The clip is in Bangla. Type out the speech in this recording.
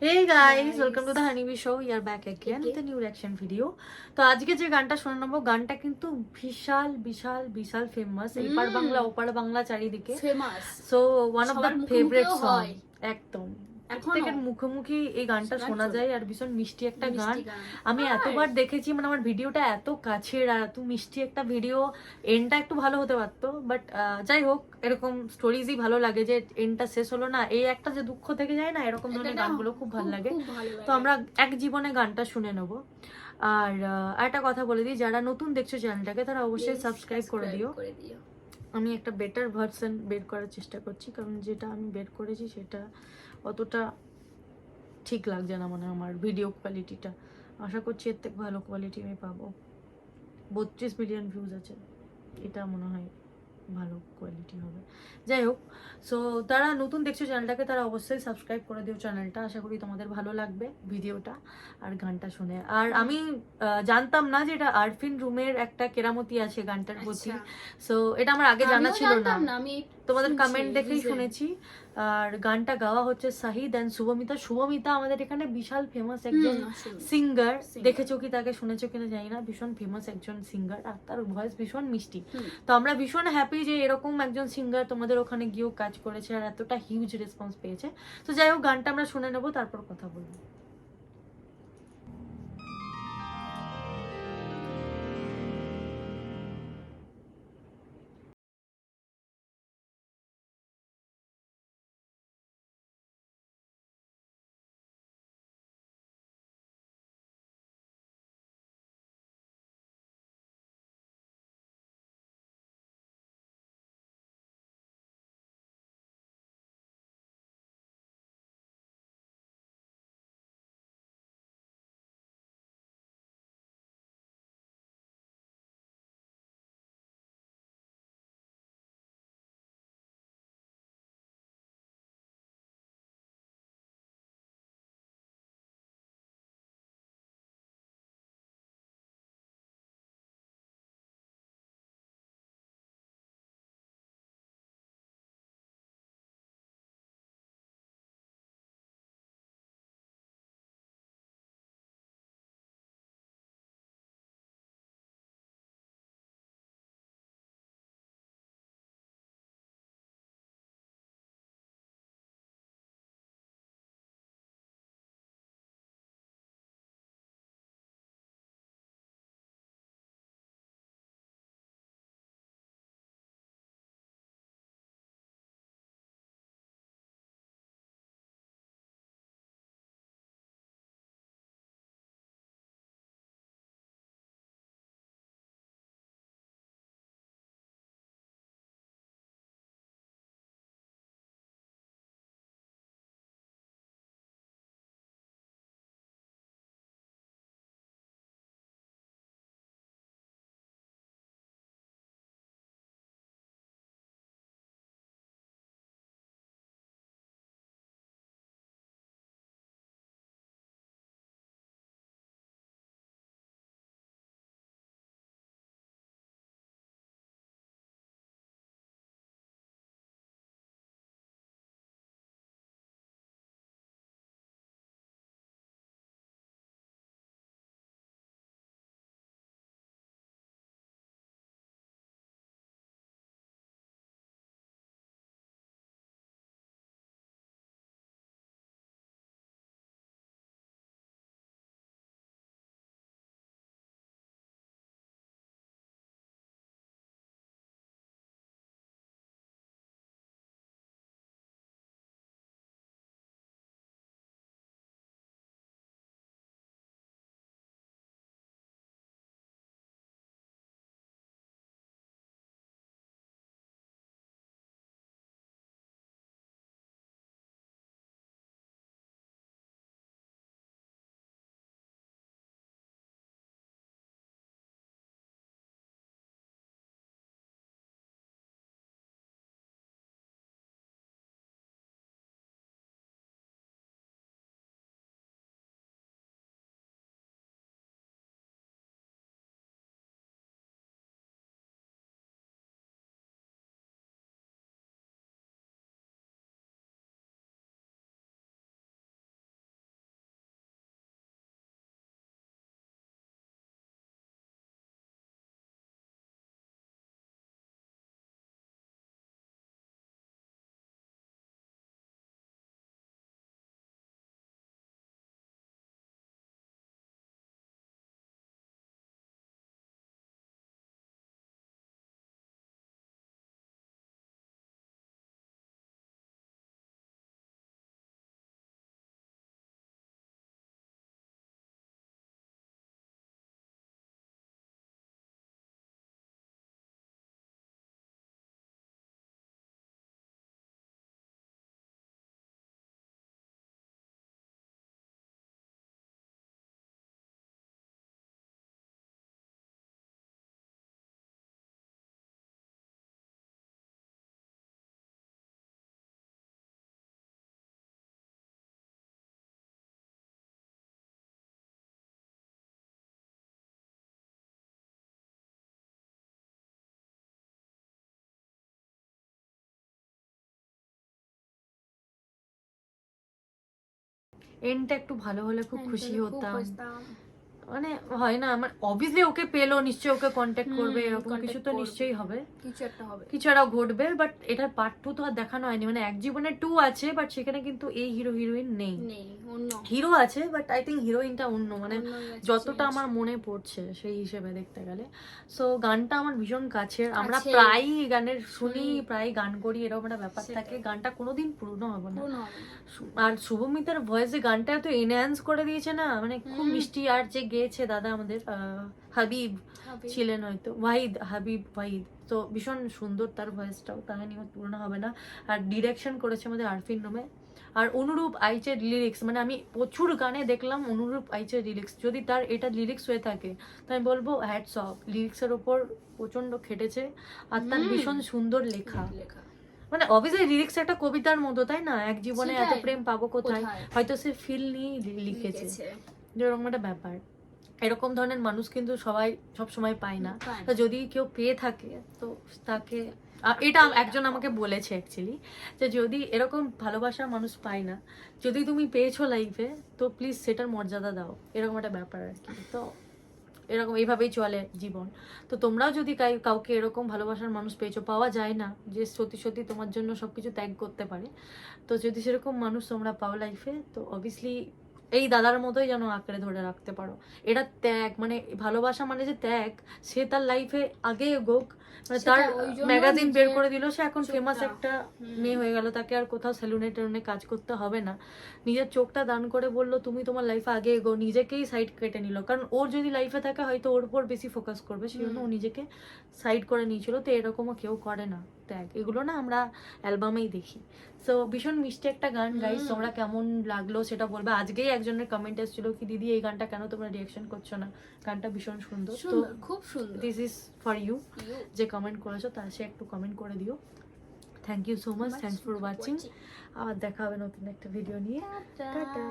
Hey guys, welcome to the Honeybee Show. We are back again with a new reaction video. তো আজকে যে গানটা শুনে নেবো, গানটা কিন্তু বিশাল বিশাল বিশাল ফেমাস, এপার বাংলা ওপার বাংলা চারিদিকে famous. So one of the favourite song. হয় একদম প্রত্যেকের মুখোমুখি এই গানটা শোনা যায়, আর ভীষণ মিষ্টি একটা গান। আমি এতবার দেখেছি, মানে আমার ভিডিওটা এত কাছের আর এত মিষ্টি একটা ভিডিও, এন্ডটা একটু ভালো হতে পারতো, বাট যাই হোক, এরকম স্টোরিজই ভালো লাগে যে এন্ডটা শেষ হলো না, এই একটা যে দুঃখ থেকে যায় না, এরকম ধরনের গানগুলো খুব ভালো লাগে। তো আমরা এক জীবনে গানটা শুনে নেবো। আর একটা কথা বলে দিই, যারা নতুন দেখছো চ্যানেলটাকে তারা অবশ্যই সাবস্ক্রাইব করে দিও। আমি একটা বেটার ভার্সন বের করার চেষ্টা করছি, কারণ যেটা আমি বের করেছি সেটা অতটা ঠিক লাগছে না, মানে আমার ভিডিও কোয়ালিটিটা। আশা করছি এর থেকে ভালো কোয়ালিটি আমি পাবো। 32 মিলিয়ন ভিউজ আছে, এটা মনে হয় ভালো কোয়ালিটি হবে। যাই হোক, সো তারা নতুন দেখছো চ্যানেলটাকে তারা অবশ্যই সাবস্ক্রাইব করে দিও চ্যানেলটা। আশা করি তোমাদের ভালো লাগবে ভিডিওটা আর গানটা শুনে। আর আমি জানতাম না যে এটা আরফিন রুমের একটা কেরামতি আছে গানটার প্রতি। সো এটা আমার আগে জানা ছিল না, তোমাদের কমেন্ট দেখেই শুনেছি। আর গানটা গাওয়া হচ্ছে শাহিদ এন্ড শুভমিতা। শুভমিতা আমাদের এখানে বিশাল ফেমাস একজন সিঙ্গার, দেখেছো কি তাকে, শুনেছো কিনা জানি না, ভীষণ ফেমাস একজন সিঙ্গার, আর তার ভয়েস ভীষণ মিষ্টি। তো আমরা ভীষণ হ্যাপি যে এরকম একজন সিঙ্গার তোমাদের ওখানে গিয়েও কাজ করেছে আর এতটা হিউজ রেসপন্স পেয়েছে। তো যাই হোক, গানটা আমরা শুনে নেবো, তারপর কথা বলবো। এন্ডটা একটু ভালো হলে খুব খুশি হতাম। মানে হয় না আমার অবভিয়াসলি ওকে পেলো নিশ্চয়ই ওকে কন্ট্যাক্ট করবে, এরকম কিছু তো নিশ্চয়ই হবে, কিছু একটা ঘটবে। বাট এটার পার্ট 2 তো আর দেখানো হয়নি, মানে এক জীবনে 2 আছে বাট সেখানে কিন্তু এই হিরো হিরোইন নেই, হিরো আছে বাট আই থিঙ্ক হিরোইনটা অন্য, মানে যতটা আমার মনে পড়ছে সেই হিসেবে দেখতে গেলে। সো গানটা আমার ভীষণ কাছের, আমরা প্রায়ই গানের শুনি, প্রায় গান করি, এরকম একটা ব্যাপার থাকে, গানটা কোনোদিন পুরনো হবে না। আর শুভমিতার ভয়েসে গানটা এত এনহ্যান্স করে দিয়েছে না, মানে খুব মিষ্টি। আর যে গেয়েছে দাদা আমাদের হাবিব ছিলেন হয়তো, ওয়াহিদ, হাবিব ওয়াহিদ, তো ভীষণ সুন্দর তার ভয়েসটাও, কাহিনীও পুরনো হবে না। আর ডিরেকশন করেছে আমাদের আরফিন নোমে। আর অনুরূপ আইচের লিরিক্স, মানে আমি প্রচুর গানে দেখলাম অনুরূপ আইচের লিরিক্স, যদি তার এটা লিরিক্স হয়ে থাকে তো আমি বলবো হ্যাটস অফ, লিরিক্সের ওপর প্রচন্ড খেটেছে। আর তার ভীষণ সুন্দর লেখা, মানে অবভিয়াসলি লিরিক্স একটা কবিতার মতো, তাই না, এক জীবনে এত প্রেম পাবো কোথায়, হয়তো সে ফিল নিয়ে লিখেছে, যেরকম একটা ব্যাপার। এরকম ধরনের মানুষ কিন্তু সবাই সব সময় পায় না, তো যদি কেউ পেয়ে থাকে তো তাকে, এটা একজন আমাকে বলেছে অ্যাকচুয়ালি, যে যদি এরকম ভালোবাসার মানুষ পায় না, যদি তুমি পেয়েছো লাইফে তো প্লিজ সেটার মর্যাদা দাও, এরকম একটা ব্যাপার আর কি। তো এরকম এইভাবেই চলে জীবন। তো তোমরাও যদি কাউকে এরকম ভালোবাসার মানুষ পেয়েছো, পাওয়া যায় না যে সত্যি সত্যি তোমার জন্য সবকিছু ত্যাগ করতে পারে, তো যদি সেরকম মানুষ তোমরা পাও লাইফে তো অবভিয়াসলি এই দাদার মতোই যেন আঁকড়ে ধরে রাখতে পারো। এটা ত্যাগ, মানে ভালোবাসা মানে যে ত্যাগ, সে তার লাইফে আগে এগোক, মানে তার ম্যাগাজিন বের করে দিল, সে এখন ফেমাস একটা মেয়ে হয়ে গেল, তাকে আর কোথাও সেলুনে টেলুনে কাজ করতে হবে না, নিজের চোখটা দান করে বললো তুমি তোমার লাইফে আগে এগো, নিজেকেই সাইড কেটে নিল, কারণ ওর যদি লাইফে থাকে হয়তো ওর উপর বেশি ফোকাস করবে, সেই জন্য ও নিজেকে সাইড করে নিয়েছিল। তো এরকমও কেউ করে না ত্যাগ, এগুলো না আমরা অ্যালবামেই দেখি। সো ভীষণ মিষ্টি একটা গান গাইস, তোমরা কেমন লাগলো সেটা বলবে। আজকেই একজনের কমেন্ট এসেছিল কি দিদি এই গানটা কেন তোমরা রিয়াকশন করছো না, গানটা ভীষণ সুন্দর, তো খুব সুন্দর, দিস ইজ ফর ইউ, যে কমেন্ট করেছো তার সে একটু কমেন্ট করে দিও। Thank you so much, thanks for watching, আবার দেখা হবে নতুন একটা ভিডিও নিয়ে, টাটা।